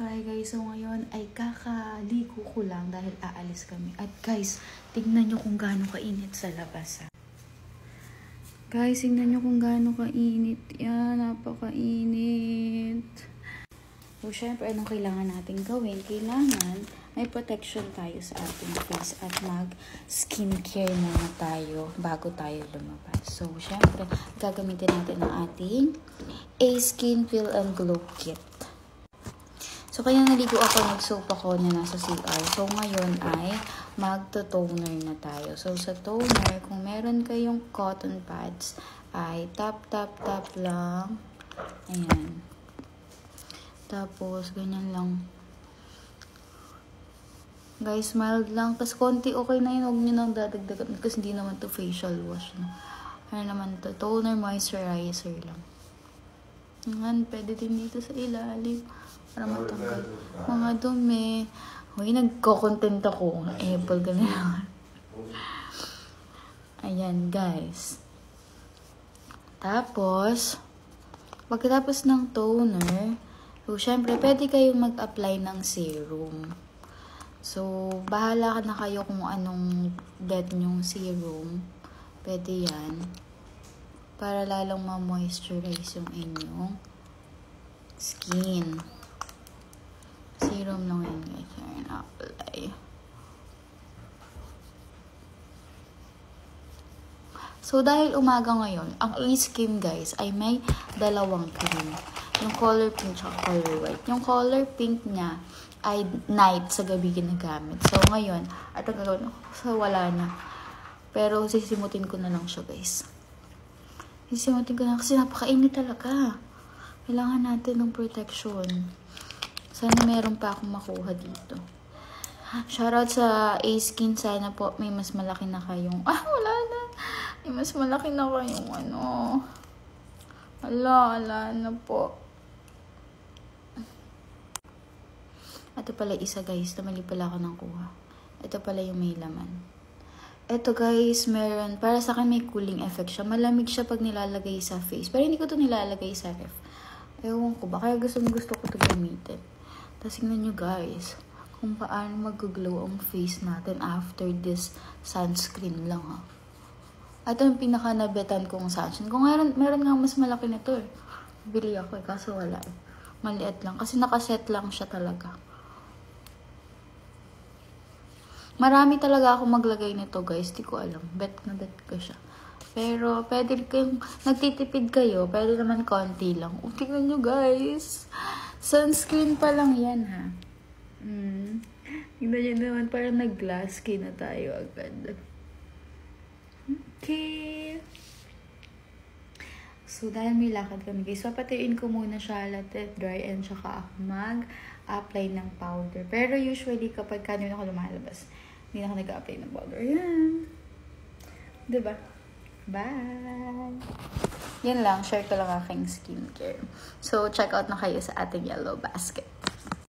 Hi guys, so ngayon ay kakaligo ko lang dahil aalis kami. At guys, tignan nyo kung gaano kainit sa labas ha. Guys, tignan nyo kung gaano kainit. Yan, napakainit. So syempre, anong kailangan natin gawin? Kailangan may protection tayo sa ating face at mag-skincare muna tayo bago tayo lumabas. So syempre, gagamitin natin ang ating A-Skin Peel and Glow Kit. So, kaya naligo ako, nag-soap ako na nasa CR. So, ngayon ay magto-toner na tayo. So, sa toner, kung meron kayong cotton pads, ay tap lang. Ayan. Tapos, ganyan lang. Guys, mild lang. Tapos, konti okay na yun. Huwag nyo nang dadagdagan. Kasi hindi naman to facial wash. No? Ano naman to? Toner, moisturizer lang. Ayan, pwede din dito sa ilalim. Para matanggal mga dumi. Uy, nagko-content ako. Apple, ganyan. Ayan, guys. Tapos, pagkatapos ng toner, so, syempre, pwede kayong mag-apply ng serum. So, bahala na kayo kung anong bet nyong serum. Pwede yan. Para lalong ma-moisturize yung inyong skin. Serum lang yun, guys. Ayan, apply. So, dahil umaga ngayon, ang A-Skin, guys, ay may dalawang cream. Yung color pink at color white. Yung color pink niya ay night, sa gabi ginagamit. So, ngayon, at ang gagawin ko, so wala na. Pero, sisimutin ko na lang siya, guys. Sisimutin ko na kasi napakainit talaga. Kailangan natin ng protection. Sana meron pa akong makuha dito. Shoutout sa A-Skin. Sana po may mas malaki na kayong... wala na. May mas malaki na kayong ano. Ala na po. Ito pala isa, guys. Tamali pala ako ng kuha. Ito pala yung may laman. Ito, guys, meron. Para sa akin may cooling effect siya. Malamig siya pag nilalagay sa face. Pero hindi ko to nilalagay sa ref. Ewan ko ba. Kaya gusto ko to gamitin. Tapos tingnan nyo, guys, kung paano mag-glow ang face natin after this sunscreen lang, ha. Ito yung pinaka-nabetan kong sunscreen. Kung meron nga mas malaki nito, eh. Bili ako, eh, kaso wala, eh. Maliit lang. Kasi nakaset lang siya talaga. Marami talaga ako maglagay nito, guys. Di ko alam. Bet ko siya. Pero, pwede kayong nagtitipid kayo. Pwede naman konti lang. Tingnan nyo, guys. Sunscreen pa lang yan, ha. Tingnan nyo naman, parang nag-glass skin na tayo agad. Okay. So, dahil may lakad kami, guys, papatuyuin ko muna siya, let it dry, and saka ako mag-apply ng powder. Pero usually, kapag kanina ako lumalabas, hindi na ako nag-apply ng powder. Yan. Diba? Bye! Yan lang, share ko lang aking skincare. So, check out na kayo sa ating yellow basket.